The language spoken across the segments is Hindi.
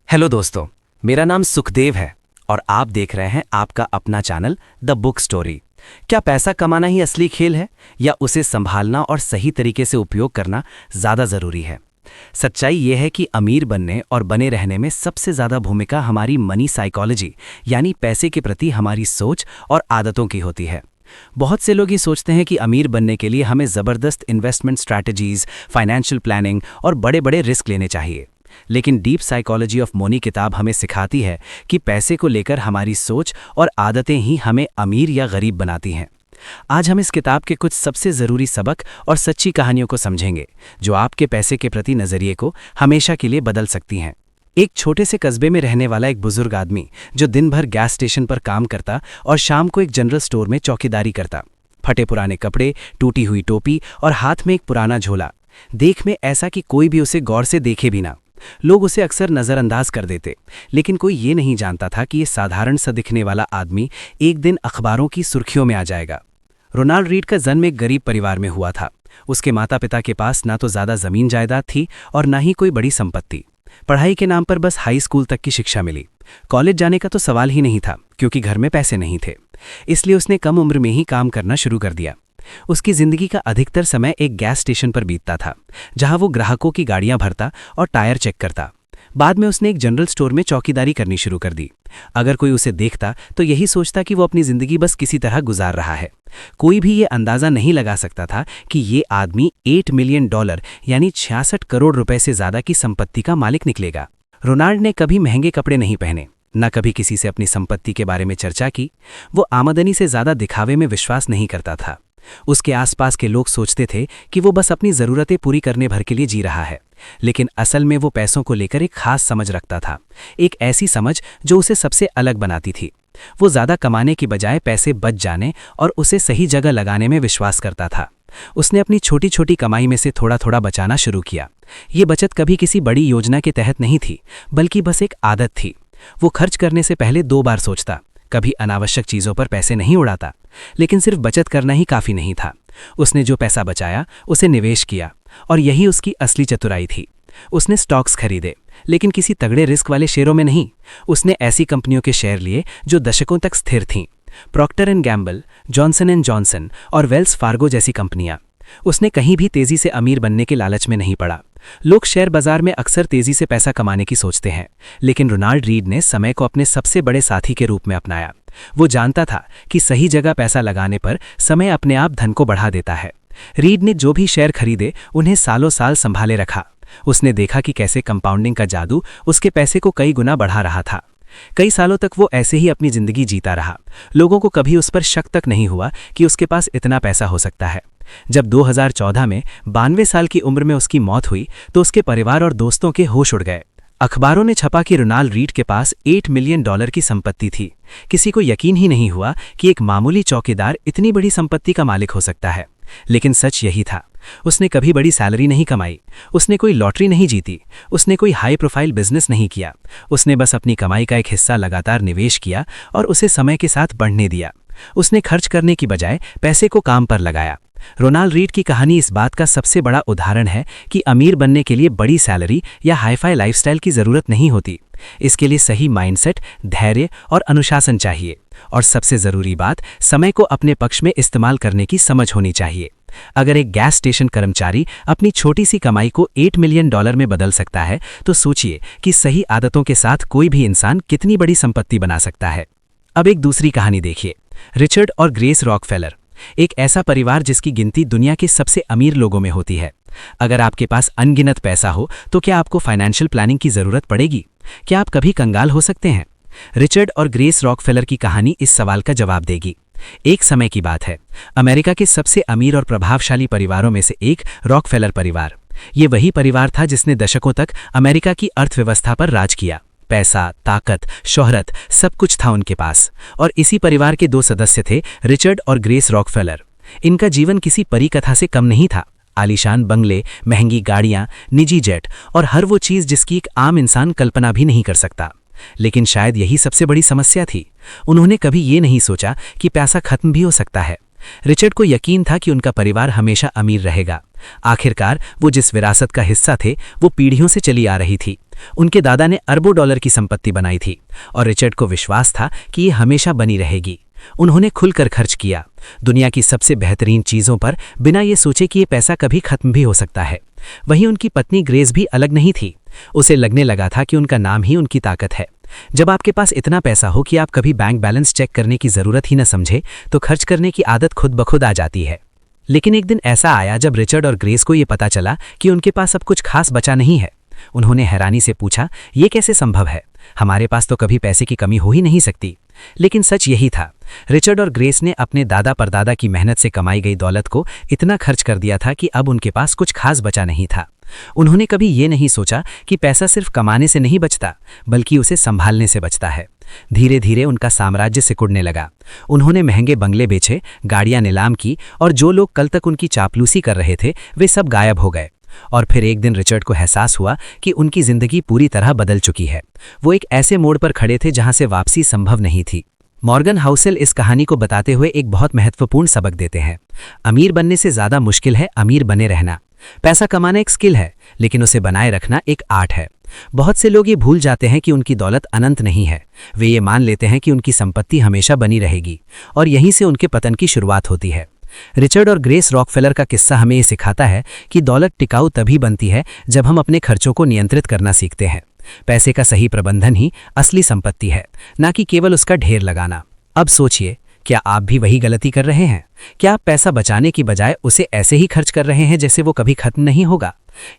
हेलो दोस्तों, मेरा नाम सुखदेव है और आप देख रहे हैं आपका अपना चैनल द बुक स्टोरी। क्या पैसा कमाना ही असली खेल है या उसे संभालना और सही तरीके से उपयोग करना ज़्यादा ज़रूरी है? सच्चाई ये है कि अमीर बनने और बने रहने में सबसे ज़्यादा भूमिका हमारी मनी साइकोलॉजी यानी पैसे के प्रति हमारी सोच और आदतों की होती है। बहुत से लोग ये सोचते हैं कि अमीर बनने के लिए हमें ज़बरदस्त इन्वेस्टमेंट स्ट्रैटेजीज, फाइनेंशियल प्लानिंग और बड़े बड़े रिस्क लेने चाहिए। लेकिन डीप साइकोलॉजी ऑफ मनी किताब हमें सिखाती है कि पैसे को लेकर हमारी सोच और आदतें ही हमें अमीर या गरीब बनाती हैं। आज हम इस किताब के कुछ सबसे ज़रूरी सबक और सच्ची कहानियों को समझेंगे जो आपके पैसे के प्रति नज़रिए को हमेशा के लिए बदल सकती हैं। एक छोटे से कस्बे में रहने वाला एक बुजुर्ग आदमी जो दिन भर गैस स्टेशन पर काम करता और शाम को एक जनरल स्टोर में चौकीदारी करता। फटे पुराने कपड़े, टूटी हुई टोपी और हाथ में एक पुराना झोला, देख में ऐसा कि कोई भी उसे गौर से देखे भी ना। लोग उसे अक्सर नज़रअंदाज कर देते, लेकिन कोई ये नहीं जानता था कि ये साधारण सा दिखने वाला आदमी एक दिन अखबारों की सुर्खियों में आ जाएगा। रोनाल्ड रीड का जन्म एक गरीब परिवार में हुआ था। उसके माता पिता के पास ना तो ज़्यादा ज़मीन जायदाद थी और ना ही कोई बड़ी संपत्ति। पढ़ाई के नाम पर बस हाई स्कूल तक की शिक्षा मिली। कॉलेज जाने का तो सवाल ही नहीं था क्योंकि घर में पैसे नहीं थे। इसलिए उसने कम उम्र में ही काम करना शुरू कर दिया। उसकी जिंदगी का अधिकतर समय एक गैस स्टेशन पर बीतता था, जहां वो ग्राहकों की गाड़ियां भरता और टायर चेक करता। बाद में उसने एक जनरल स्टोर में चौकीदारी करनी शुरू कर दी। अगर कोई उसे देखता तो यही सोचता कि वो अपनी जिंदगी बस किसी तरह गुजार रहा है। कोई भी ये अंदाजा नहीं लगा सकता था कि ये आदमी $8 मिलियन यानी 66 करोड़ रुपए से ज्यादा की संपत्ति का मालिक निकलेगा। रोनाल्ड ने कभी महंगे कपड़े नहीं पहने, न कभी किसी से अपनी संपत्ति के बारे में चर्चा की। वो आमदनी से ज्यादा दिखावे में विश्वास नहीं करता था। उसके आसपास के लोग सोचते थे कि वो बस अपनी ज़रूरतें पूरी करने भर के लिए जी रहा है, लेकिन असल में वो पैसों को लेकर एक खास समझ रखता था, एक ऐसी समझ जो उसे सबसे अलग बनाती थी। वो ज़्यादा कमाने की बजाय पैसे बच जाने और उसे सही जगह लगाने में विश्वास करता था। उसने अपनी छोटी छोटी कमाई में से थोड़ा थोड़ा बचाना शुरू किया। ये बचत कभी किसी बड़ी योजना के तहत नहीं थी, बल्कि बस एक आदत थी। वो खर्च करने से पहले 2 बार सोचता, कभी अनावश्यक चीज़ों पर पैसे नहीं उड़ाता। लेकिन सिर्फ बचत करना ही काफ़ी नहीं था। उसने जो पैसा बचाया उसे निवेश किया, और यही उसकी असली चतुराई थी। उसने स्टॉक्स खरीदे, लेकिन किसी तगड़े रिस्क वाले शेयरों में नहीं। उसने ऐसी कंपनियों के शेयर लिए जो दशकों तक स्थिर थीं। Procter and Gamble, Johnson and Johnson और वेल्स फार्गो जैसी कंपनियां। उसने कहीं भी तेजी से अमीर बनने के लालच में नहीं पड़ा। लोग शेयर बाजार में अक्सर तेजी से पैसा कमाने की सोचते हैं, लेकिन रोनाल्ड रीड ने समय को अपने सबसे बड़े साथी के रूप में अपनाया। वो जानता था कि सही जगह पैसा लगाने पर समय अपने आप धन को बढ़ा देता है। रीड ने जो भी शेयर खरीदे उन्हें सालों साल संभाले रखा। उसने देखा कि कैसे कंपाउंडिंग का जादू उसके पैसे को कई गुना बढ़ा रहा था। कई सालों तक वो ऐसे ही अपनी जिंदगी जीता रहा। लोगों को कभी उस पर शक तक नहीं हुआ कि उसके पास इतना पैसा हो सकता है। जब 2014 में 92 साल की उम्र में उसकी मौत हुई तो उसके परिवार और दोस्तों के होश उड़ गए। अखबारों ने छपा कि रोनाल्ड रीड के पास $8 मिलियन की संपत्ति थी। किसी को यकीन ही नहीं हुआ कि एक मामूली चौकीदार इतनी बड़ी संपत्ति का मालिक हो सकता है। लेकिन सच यही था। उसने कभी बड़ी सैलरी नहीं कमाई, उसने कोई लॉटरी नहीं जीती, उसने कोई हाई प्रोफाइल बिजनेस नहीं किया। उसने बस अपनी कमाई का एक हिस्सा लगातार निवेश किया और उसे समय के साथ बढ़ने दिया। उसने खर्च करने की बजाय पैसे को काम पर लगाया। रोनाल्ड रीड की कहानी इस बात का सबसे बड़ा उदाहरण है कि अमीर बनने के लिए बड़ी सैलरी या हाईफाई लाइफस्टाइल की ज़रूरत नहीं होती। इसके लिए सही माइंडसेट, धैर्य और अनुशासन चाहिए। और सबसे ज़रूरी बात, समय को अपने पक्ष में इस्तेमाल करने की समझ होनी चाहिए। अगर एक गैस स्टेशन कर्मचारी अपनी छोटी सी कमाई को $8 मिलियन में बदल सकता है, तो सोचिए कि सही आदतों के साथ कोई भी इंसान कितनी बड़ी संपत्ति बना सकता है। अब एक दूसरी कहानी देखिए, रिचर्ड और ग्रेस रॉकफेलर। एक ऐसा परिवार जिसकी गिनती दुनिया के सबसे अमीर लोगों में होती है। अगर आपके पास अनगिनत पैसा हो तो क्या आपको फाइनेंशियल प्लानिंग की ज़रूरत पड़ेगी? क्या आप कभी कंगाल हो सकते हैं? रिचर्ड और ग्रेस रॉकफेलर की कहानी इस सवाल का जवाब देगी। एक समय की बात है, अमेरिका के सबसे अमीर और प्रभावशाली परिवारों में से एक रॉकफेलर परिवार। ये वही परिवार था जिसने दशकों तक अमेरिका की अर्थव्यवस्था पर राज किया। पैसा, ताकत, शोहरत, सब कुछ था उनके पास। और इसी परिवार के 2 सदस्य थे, रिचर्ड और ग्रेस रॉकफेलर। इनका जीवन किसी परी कथा से कम नहीं था। आलीशान बंगले, महंगी गाड़ियां, निजी जेट और हर वो चीज़ जिसकी एक आम इंसान कल्पना भी नहीं कर सकता। लेकिन शायद यही सबसे बड़ी समस्या थी। उन्होंने कभी ये नहीं सोचा कि पैसा खत्म भी हो सकता है। रिचर्ड को यकीन था कि उनका परिवार हमेशा अमीर रहेगा। आखिरकार वो जिस विरासत का हिस्सा थे वो पीढ़ियों से चली आ रही थी। उनके दादा ने अरबों डॉलर की संपत्ति बनाई थी और रिचर्ड को विश्वास था कि ये हमेशा बनी रहेगी। उन्होंने खुलकर खर्च किया, दुनिया की सबसे बेहतरीन चीज़ों पर, बिना ये सोचे कि ये पैसा कभी खत्म भी हो सकता है। वहीं उनकी पत्नी ग्रेस भी अलग नहीं थी। उसे लगने लगा था कि उनका नाम ही उनकी ताकत है। जब आपके पास इतना पैसा हो कि आप कभी बैंक बैलेंस चेक करने की ज़रूरत ही न समझे, तो खर्च करने की आदत खुद ब खुद आ जाती है। लेकिन एक दिन ऐसा आया जब रिचर्ड और ग्रेस को ये पता चला कि उनके पास अब कुछ खास बचा नहीं है। उन्होंने हैरानी से पूछा, ये कैसे संभव है? हमारे पास तो कभी पैसे की कमी हो ही नहीं सकती। लेकिन सच यही था। रिचर्ड और ग्रेस ने अपने दादा परदादा की मेहनत से कमाई गई दौलत को इतना खर्च कर दिया था कि अब उनके पास कुछ खास बचा नहीं था। उन्होंने कभी ये नहीं सोचा कि पैसा सिर्फ कमाने से नहीं बचता, बल्कि उसे संभालने से बचता है। धीरे धीरे उनका साम्राज्य सिकुड़ने लगा। उन्होंने महंगे बंगले बेचे, गाड़ियां नीलाम की, और जो लोग कल तक उनकी चापलूसी कर रहे थे वे सब गायब हो गए। और फिर एक दिन रिचर्ड को एहसास हुआ कि उनकी जिंदगी पूरी तरह बदल चुकी है। वो एक ऐसे मोड़ पर खड़े थे जहां से वापसी संभव नहीं थी। मॉर्गन हाउसेल इस कहानी को बताते हुए एक बहुत महत्वपूर्ण सबक देते हैं। अमीर बनने से ज्यादा मुश्किल है अमीर बने रहना। पैसा कमाना एक स्किल है, लेकिन उसे बनाए रखना एक आर्ट है। बहुत से लोग ये भूल जाते हैं कि उनकी दौलत अनंत नहीं है। वे ये मान लेते हैं कि उनकी संपत्ति हमेशा बनी रहेगी, और यहीं से उनके पतन की शुरुआत होती है। रिचर्ड और ग्रेस रॉकफेलर का किस्सा हमें ये सिखाता है कि दौलत टिकाऊ तभी बनती है जब हम अपने खर्चों को नियंत्रित करना सीखते हैं। पैसे का सही प्रबंधन ही असली संपत्ति है, ना कि केवल उसका ढेर लगाना। अब सोचिए, क्या आप भी वही गलती कर रहे हैं? क्या आप पैसा बचाने की बजाय उसे ऐसे ही खर्च कर रहे हैं जैसे वो कभी खत्म नहीं होगा?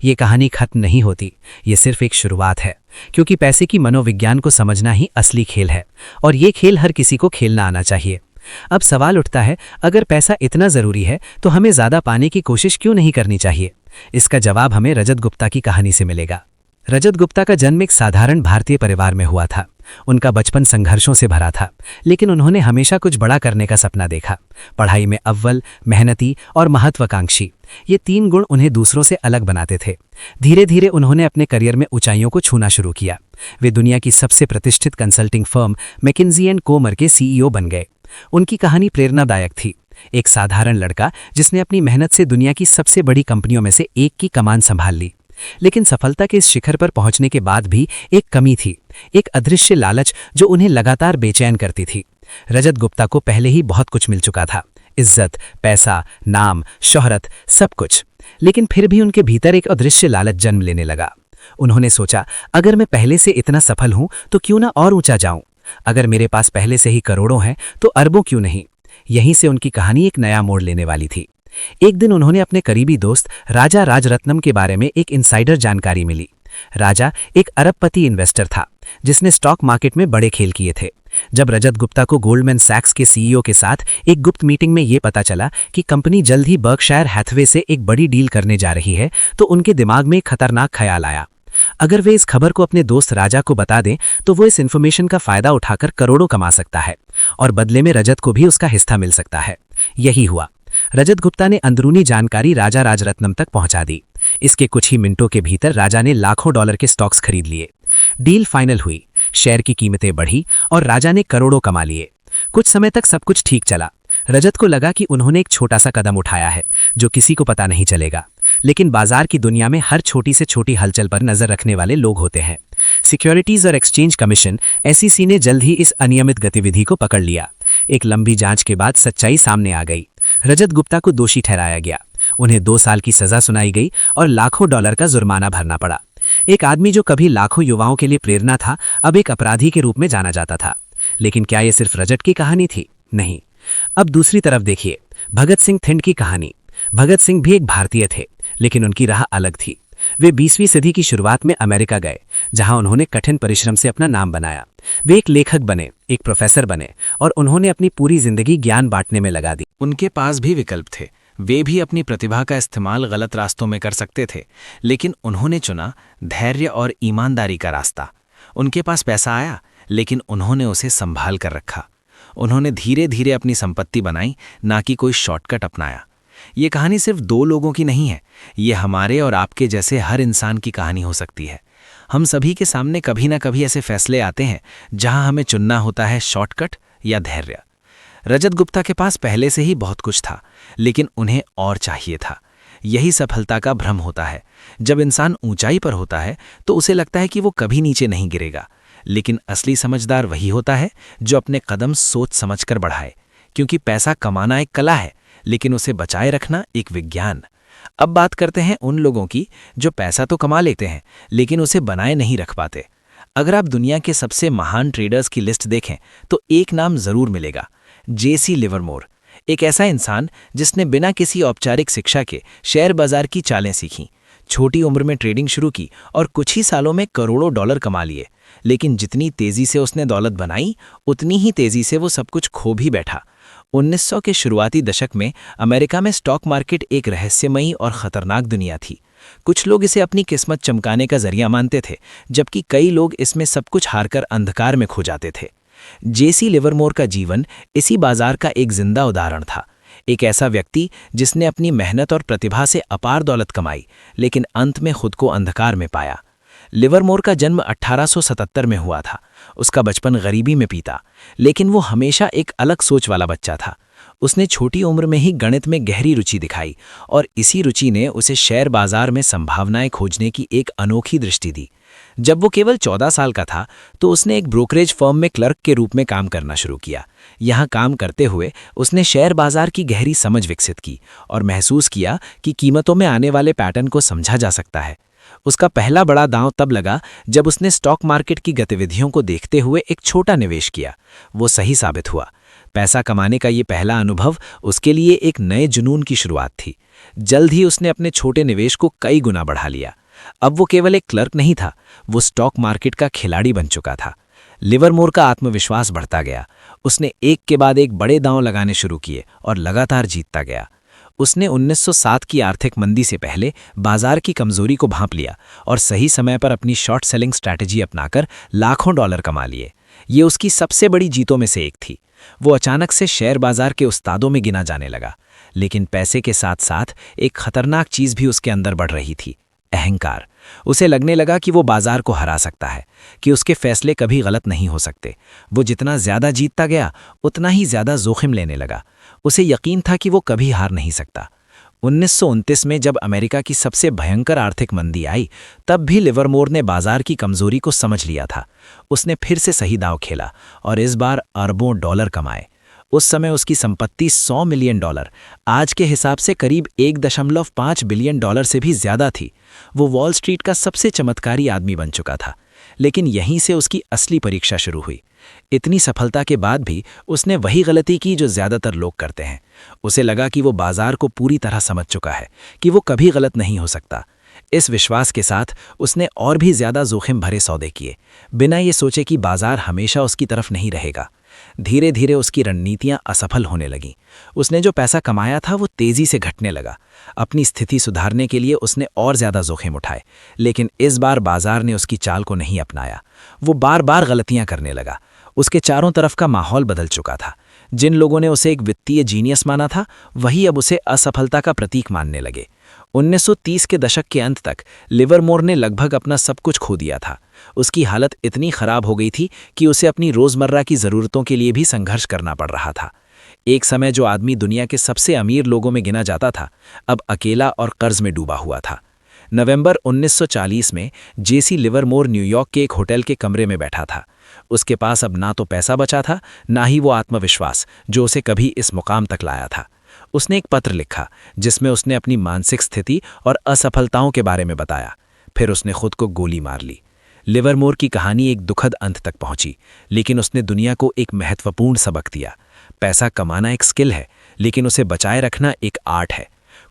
ये कहानी खत्म नहीं होती, ये सिर्फ एक शुरुआत है। क्योंकि पैसे की मनोविज्ञान को समझना ही असली खेल है, और ये खेल हर किसी को खेलना आना चाहिए। अब सवाल उठता है, अगर पैसा इतना ज़रूरी है तो हमें ज़्यादा पाने की कोशिश क्यों नहीं करनी चाहिए? इसका जवाब हमें रजत गुप्ता की कहानी से मिलेगा। रजत गुप्ता का जन्म एक साधारण भारतीय परिवार में हुआ था। उनका बचपन संघर्षों से भरा था, लेकिन उन्होंने हमेशा कुछ बड़ा करने का सपना देखा। पढ़ाई में अव्वल, मेहनती और महत्वाकांक्षी, ये 3 गुण उन्हें दूसरों से अलग बनाते थे। धीरे धीरे उन्होंने अपने करियर में ऊंचाइयों को छूना शुरू किया। वे दुनिया की सबसे प्रतिष्ठित कंसल्टिंग फर्म मैकिन्जी एंड कोमर के CEO बन गए। उनकी कहानी प्रेरणादायक थी। एक साधारण लड़का जिसने अपनी मेहनत से दुनिया की सबसे बड़ी कंपनियों में से एक की कमान संभाल ली। लेकिन सफलता के इस शिखर पर पहुंचने के बाद भी एक कमी थी, एक अदृश्य लालच जो उन्हें लगातार बेचैन करती थी। रजत गुप्ता को पहले ही बहुत कुछ मिल चुका था, इज्जत, पैसा, नाम, शोहरत, सब कुछ। लेकिन फिर भी उनके भीतर एक अदृश्य लालच जन्म लेने लगा। उन्होंने सोचा, अगर मैं पहले से इतना सफल हूं तो क्यों ना और ऊंचा जाऊं? अगर मेरे पास पहले से ही करोड़ों हैं तो अरबों क्यों नहीं? यहीं से उनकी कहानी एक नया मोड़ लेने वाली थी। एक दिन उन्होंने अपने करीबी दोस्त राजा राजरत्नम के बारे में एक इनसाइडर जानकारी मिली। राजा एक अरबपति इन्वेस्टर था जिसने स्टॉक मार्केट में बड़े खेल किए थे। जब रजत गुप्ता को गोल्डमैन सैक्स के CEO के साथ एक गुप्त मीटिंग में ये पता चला कि कंपनी जल्द ही बर्कशायर हैथवे से एक बड़ी डील करने जा रही है, तो उनके दिमाग में एक खतरनाक ख्याल आया। अगर वे इस खबर को अपने दोस्त राजा को बता दें तो वो इस इन्फॉर्मेशन का फायदा उठाकर करोड़ों कमा सकता है, और बदले में रजत को भी उसका हिस्सा मिल सकता है। यही हुआ। रजत गुप्ता ने अंदरूनी जानकारी राजा राजरत्नम तक पहुंचा दी। इसके कुछ ही मिनटों के भीतर राजा ने लाखों डॉलर के स्टॉक्स खरीद लिए। डील फाइनल हुई, शेयर की कीमतें बढ़ी और राजा ने करोड़ों कमा लिए। कुछ समय तक सब कुछ ठीक चला। रजत को लगा कि उन्होंने एक छोटा सा कदम उठाया है जो किसी को पता नहीं चलेगा। लेकिन बाजार की दुनिया में हर छोटी से छोटी हलचल पर नजर रखने वाले लोग होते हैं। सिक्योरिटीज और एक्सचेंज कमीशन SEC ने जल्द ही इस अनियमित गतिविधि को पकड़ लिया। एक लंबी जांच के बाद सच्चाई सामने आ गई। रजत गुप्ता को दोषी ठहराया गया। उन्हें 2 साल की सजा सुनाई गई और लाखों डॉलर का जुर्माना भरना पड़ा। एक आदमी जो कभी लाखों युवाओं के लिए प्रेरणा था, अब एक अपराधी के रूप में जाना जाता था। लेकिन क्या यह सिर्फ रजत की कहानी थी? नहीं। अब दूसरी तरफ देखिए, भगत सिंह थिंड की कहानी। भगत सिंह भी एक भारतीय थे, लेकिन उनकी राह अलग थी। वे 20वीं सदी की शुरुआत में अमेरिका गए, जहां उन्होंने कठिन परिश्रम से अपना नाम बनाया। वे एक लेखक बने, एक प्रोफेसर बने, और उन्होंने अपनी पूरी जिंदगी ज्ञान बांटने में लगा दी। उनके पास भी विकल्प थे। वे भी अपनी प्रतिभा का इस्तेमाल गलत रास्तों में कर सकते थे, लेकिन उन्होंने चुना धैर्य और ईमानदारी का रास्ता। उनके पास पैसा आया, लेकिन उन्होंने उसे संभाल कर रखा। उन्होंने धीरे धीरे अपनी संपत्ति बनाई, ना कि कोई शॉर्टकट अपनाया। ये कहानी सिर्फ 2 लोगों की नहीं है, ये हमारे और आपके जैसे हर इंसान की कहानी हो सकती है। हम सभी के सामने कभी ना कभी ऐसे फैसले आते हैं जहां हमें चुनना होता है शॉर्टकट या धैर्य। रजत गुप्ता के पास पहले से ही बहुत कुछ था, लेकिन उन्हें और चाहिए था। यही सफलता का भ्रम होता है। जब इंसान ऊंचाई पर होता है तो उसे लगता है कि वो कभी नीचे नहीं गिरेगा, लेकिन असली समझदार वही होता है जो अपने कदम सोच समझकर बढ़ाए, क्योंकि पैसा कमाना एक कला है, लेकिन उसे बचाए रखना एक विज्ञान। अब बात करते हैं उन लोगों की जो पैसा तो कमा लेते हैं लेकिन उसे बनाए नहीं रख पाते। अगर आप दुनिया के सबसे महान ट्रेडर्स की लिस्ट देखें तो एक नाम जरूर मिलेगा, जेसी लिवरमोर। एक ऐसा इंसान जिसने बिना किसी औपचारिक शिक्षा के शेयर बाजार की चालें सीखीं, छोटी उम्र में ट्रेडिंग शुरू की और कुछ ही सालों में करोड़ों डॉलर कमा लिए। लेकिन जितनी तेजी से उसने दौलत बनाई, उतनी ही तेजी से वो सब कुछ खो भी बैठा। 1900 के शुरुआती दशक में अमेरिका में स्टॉक मार्केट एक रहस्यमयी और खतरनाक दुनिया थी। कुछ लोग इसे अपनी किस्मत चमकाने का जरिया मानते थे, जबकि कई लोग इसमें सब कुछ हारकर अंधकार में खो जाते थे। जेसी लिवरमोर का जीवन इसी बाजार का एक जिंदा उदाहरण था। एक ऐसा व्यक्ति जिसने अपनी मेहनत और प्रतिभा से अपार दौलत कमाई, लेकिन अंत में खुद को अंधकार में पाया। लिवरमोर का जन्म 1877 में हुआ था। उसका बचपन गरीबी में बीता, लेकिन वो हमेशा एक अलग सोच वाला बच्चा था। उसने छोटी उम्र में ही गणित में गहरी रुचि दिखाई और इसी रुचि ने उसे शेयर बाजार में संभावनाएं खोजने की एक अनोखी दृष्टि दी। जब वो केवल 14 साल का था तो उसने एक ब्रोकरेज फर्म में क्लर्क के रूप में काम करना शुरू किया। यहाँ काम करते हुए उसने शेयर बाजार की गहरी समझ विकसित की और महसूस किया कि कीमतों में आने वाले पैटर्न को समझा जा सकता है। उसका पहला बड़ा दांव तब लगा जब उसने स्टॉक मार्केट की गतिविधियों को देखते हुए एक छोटा निवेश किया। वो सही साबित हुआ। पैसा कमाने का ये पहला अनुभव उसके लिए एक नए जुनून की शुरुआत थी। जल्द ही उसने अपने छोटे निवेश को कई गुना बढ़ा लिया। अब वो केवल एक क्लर्क नहीं था, वो स्टॉक मार्केट का खिलाड़ी बन चुका था। लिवरमोर का आत्मविश्वास बढ़ता गया। उसने एक के बाद एक बड़े दांव लगाने शुरू किए और लगातार जीतता गया। उसने 1907 की आर्थिक मंदी से पहले बाजार की कमजोरी को भांप लिया और सही समय पर अपनी शॉर्ट सेलिंग स्ट्रैटेजी अपनाकर लाखों डॉलर कमा लिए। ये उसकी सबसे बड़ी जीतों में से एक थी। वो अचानक से शेयर बाजार के उस्तादों में गिना जाने लगा, लेकिन पैसे के साथ साथ एक खतरनाक चीज भी उसके अंदर बढ़ रही थी, अहंकार। उसे लगने लगा कि वो बाजार को हरा सकता है, कि उसके फैसले कभी गलत नहीं हो सकते। वो जितना ज्यादा जीतता गया उतना ही ज्यादा जोखिम लेने लगा। उसे यकीन था कि वो कभी हार नहीं सकता। 1929 में जब अमेरिका की सबसे भयंकर आर्थिक मंदी आई, तब भी लिवरमोर ने बाजार की कमजोरी को समझ लिया था। उसने फिर से सही दांव खेला और इस बार अरबों डॉलर कमाए। उस समय उसकी संपत्ति 100 मिलियन डॉलर, आज के हिसाब से करीब 1.5 बिलियन डॉलर से भी ज्यादा थी। वो वॉल स्ट्रीट का सबसे चमत्कारी आदमी बन चुका था। लेकिन यहीं से उसकी असली परीक्षा शुरू हुई। इतनी सफलता के बाद भी उसने वही गलती की जो ज्यादातर लोग करते हैं। उसे लगा कि वो बाजार को पूरी तरह समझ चुका है, कि वो कभी गलत नहीं हो सकता। इस विश्वास के साथ उसने और भी ज्यादा जोखिम भरे सौदे किए, बिना ये सोचे कि बाजार हमेशा उसकी तरफ नहीं रहेगा। धीरे धीरे उसकी रणनीतियां असफल होने लगीं। उसने जो पैसा कमाया था वो तेजी से घटने लगा। अपनी स्थिति सुधारने के लिए उसने और ज्यादा जोखिम उठाए, लेकिन इस बार बाजार ने उसकी चाल को नहीं अपनाया। वो बार बार गलतियां करने लगा। उसके चारों तरफ का माहौल बदल चुका था। जिन लोगों ने उसे एक वित्तीय जीनियस माना था, वही अब उसे असफलता का प्रतीक मानने लगे। 1930 के दशक के अंत तक लिवरमोर ने लगभग अपना सब कुछ खो दिया था। उसकी हालत इतनी खराब हो गई थी कि उसे अपनी रोजमर्रा की जरूरतों के लिए भी संघर्ष करना पड़ रहा था। एक समय जो आदमी दुनिया के सबसे अमीर लोगों में गिना जाता था, अब अकेला और कर्ज में डूबा हुआ था। नवंबर 1940 में जेसी लिवरमोर न्यूयॉर्क के एक होटल के कमरे में बैठा था। उसके पास अब ना तो पैसा बचा था, ना ही वो आत्मविश्वास जो उसे कभी इस मुकाम तक लाया था। उसने एक पत्र लिखा जिसमें उसने अपनी मानसिक स्थिति और असफलताओं के बारे में बताया। फिर उसने खुद को गोली मार ली। लिवरमोर की कहानी एक दुखद अंत तक पहुंची, लेकिन उसने दुनिया को एक महत्वपूर्ण सबक दिया। पैसा कमाना एक स्किल है, लेकिन उसे बचाए रखना एक आर्ट है।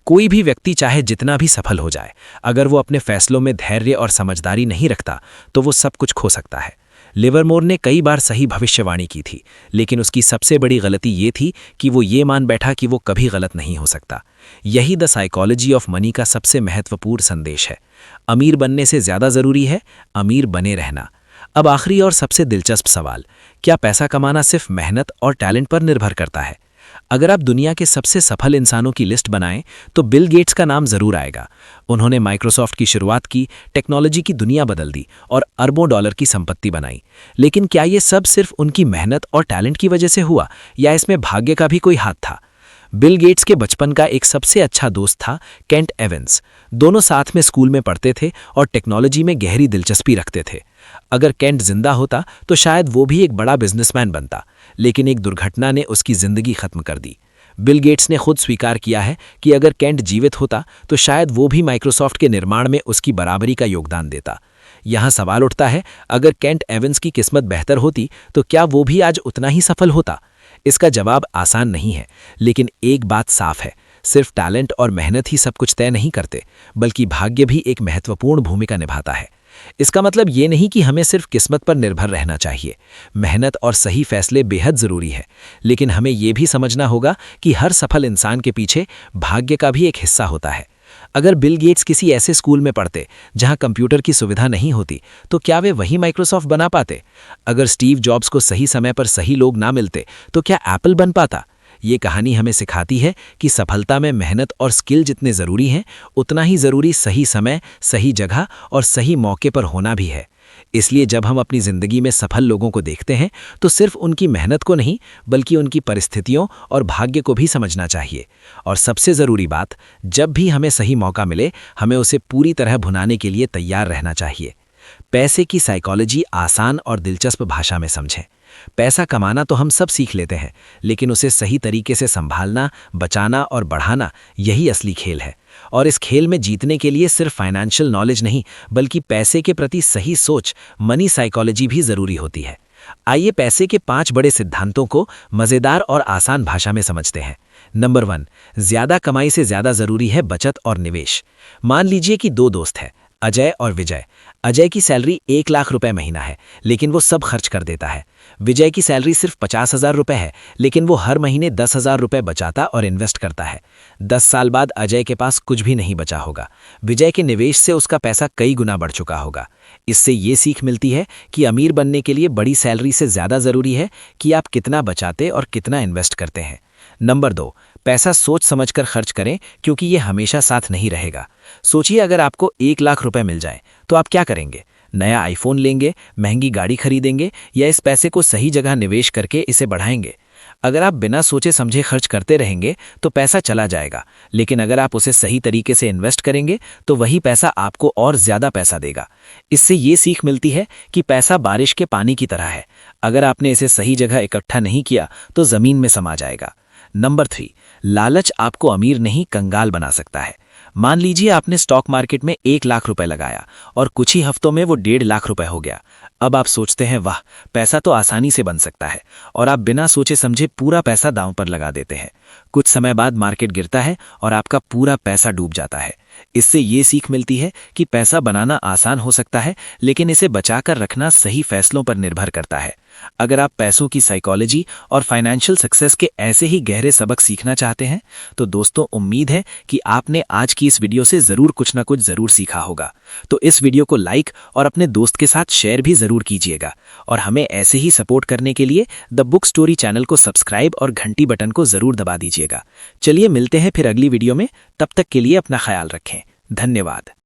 कोई भी व्यक्ति चाहे जितना भी सफल हो जाए, अगर वो अपने फैसलों में धैर्य और समझदारी नहीं रखता तो वो सब कुछ खो सकता है। लिवरमोर ने कई बार सही भविष्यवाणी की थी, लेकिन उसकी सबसे बड़ी गलती ये थी कि वो ये मान बैठा कि वो कभी गलत नहीं हो सकता। यही द साइकोलॉजी ऑफ मनी का सबसे महत्वपूर्ण संदेश है। अमीर बनने से ज्यादा जरूरी है अमीर बने रहना। अब आखिरी और सबसे दिलचस्प सवाल, क्या पैसा कमाना सिर्फ मेहनत और टैलेंट पर निर्भर करता है? अगर आप दुनिया के सबसे सफल इंसानों की लिस्ट बनाएं तो बिल गेट्स का नाम जरूर आएगा। उन्होंने माइक्रोसॉफ्ट की शुरुआत की, टेक्नोलॉजी की दुनिया बदल दी और अरबों डॉलर की संपत्ति बनाई। लेकिन क्या ये सब सिर्फ उनकी मेहनत और टैलेंट की वजह से हुआ या इसमें भाग्य का भी कोई हाथ था? बिल गेट्स के बचपन का एक सबसे अच्छा दोस्त था केंट एवंस। दोनों साथ में स्कूल में पढ़ते थे और टेक्नोलॉजी में गहरी दिलचस्पी रखते थे। अगर केंट जिंदा होता तो शायद वो भी एक बड़ा बिजनेसमैन बनता, लेकिन एक दुर्घटना ने उसकी जिंदगी खत्म कर दी। बिल गेट्स ने खुद स्वीकार किया है कि अगर केंट जीवित होता तो शायद वो भी माइक्रोसॉफ्ट के निर्माण में उसकी बराबरी का योगदान देता। यहाँ सवाल उठता है, अगर केंट एवंस की किस्मत बेहतर होती तो क्या वो भी आज उतना ही सफल होता? इसका जवाब आसान नहीं है, लेकिन एक बात साफ है, सिर्फ टैलेंट और मेहनत ही सब कुछ तय नहीं करते, बल्कि भाग्य भी एक महत्वपूर्ण भूमिका निभाता है। इसका मतलब ये नहीं कि हमें सिर्फ किस्मत पर निर्भर रहना चाहिए। मेहनत और सही फैसले बेहद ज़रूरी है, लेकिन हमें ये भी समझना होगा कि हर सफल इंसान के पीछे भाग्य का भी एक हिस्सा होता है। अगर बिल गेट्स किसी ऐसे स्कूल में पढ़ते जहां कंप्यूटर की सुविधा नहीं होती, तो क्या वे वही माइक्रोसॉफ्ट बना पाते? अगर स्टीव जॉब्स को सही समय पर सही लोग ना मिलते, तो क्या एप्पल बन पाता? ये कहानी हमें सिखाती है कि सफलता में मेहनत और स्किल जितने ज़रूरी हैं, उतना ही ज़रूरी सही समय, सही जगह और सही मौके पर होना भी है। इसलिए जब हम अपनी ज़िंदगी में सफल लोगों को देखते हैं तो सिर्फ उनकी मेहनत को नहीं, बल्कि उनकी परिस्थितियों और भाग्य को भी समझना चाहिए। और सबसे ज़रूरी बात, जब भी हमें सही मौका मिले, हमें उसे पूरी तरह भुनाने के लिए तैयार रहना चाहिए। पैसे की साइकोलॉजी आसान और दिलचस्प भाषा में समझें। पैसा कमाना तो हम सब सीख लेते हैं, लेकिन उसे सही तरीके से संभालना, बचाना और बढ़ाना, यही असली खेल है। और इस खेल में जीतने के लिए सिर्फ फाइनेंशियल नॉलेज नहीं, बल्कि पैसे के प्रति सही सोच, मनी साइकोलॉजी भी ज़रूरी होती है। आइए पैसे के 5 बड़े सिद्धांतों को मज़ेदार और आसान भाषा में समझते हैं। नंबर 1, ज़्यादा कमाई से ज़्यादा ज़रूरी है बचत और निवेश। मान लीजिए कि 2 दोस्त हैं, अजय और विजय। अजय की सैलरी 1 लाख रुपए महीना है, लेकिन वो सब खर्च कर देता है। विजय की सैलरी सिर्फ 50,000 रुपए है, लेकिन वो हर महीने 10,000 रुपए बचाता और इन्वेस्ट करता है। 10 साल बाद अजय के पास कुछ भी नहीं बचा होगा। विजय के निवेश से उसका पैसा कई गुना बढ़ चुका होगा। इससे ये सीख मिलती है कि अमीर बनने के लिए बड़ी सैलरी से ज़्यादा ज़रूरी है कि आप कितना बचाते और कितना इन्वेस्ट करते हैं। नंबर 2, पैसा सोच समझकर खर्च करें, क्योंकि ये हमेशा साथ नहीं रहेगा। सोचिए, अगर आपको 1 लाख रुपए मिल जाए तो आप क्या करेंगे? नया आईफोन लेंगे, महंगी गाड़ी खरीदेंगे, या इस पैसे को सही जगह निवेश करके इसे बढ़ाएंगे? अगर आप बिना सोचे समझे खर्च करते रहेंगे तो पैसा चला जाएगा, लेकिन अगर आप उसे सही तरीके से इन्वेस्ट करेंगे तो वही पैसा आपको और ज़्यादा पैसा देगा। इससे ये सीख मिलती है कि पैसा बारिश के पानी की तरह है, अगर आपने इसे सही जगह इकट्ठा नहीं किया तो ज़मीन में समा जाएगा। नंबर 3, लालच आपको अमीर नहीं, कंगाल बना सकता है। मान लीजिए आपने स्टॉक मार्केट में 1 लाख रुपए लगाया और कुछ ही हफ्तों में वो 1.5 लाख रुपए हो गया। अब आप सोचते हैं, वाह, पैसा तो आसानी से बन सकता है, और आप बिना सोचे समझे पूरा पैसा दांव पर लगा देते हैं। कुछ समय बाद मार्केट गिरता है और आपका पूरा पैसा डूब जाता है। इससे ये सीख मिलती है कि पैसा बनाना आसान हो सकता है, लेकिन इसे बचाकर रखना सही फैसलों पर निर्भर करता है। अगर आप पैसों की साइकोलॉजी और फाइनेंशियल सक्सेस के ऐसे ही गहरे सबक सीखना चाहते हैं, तो दोस्तों, उम्मीद है कि आपने आज की इस वीडियो से ज़रूर कुछ ना कुछ ज़रूर सीखा होगा। तो इस वीडियो को लाइक और अपने दोस्त के साथ शेयर भी ज़रूर कीजिएगा, और हमें ऐसे ही सपोर्ट करने के लिए द बुक स्टोरी चैनल को सब्सक्राइब और घंटी बटन को ज़रूर दबा दीजिएगा। चलिए मिलते हैं फिर अगली वीडियो में, तब तक के लिए अपना ख्याल रखें। धन्यवाद।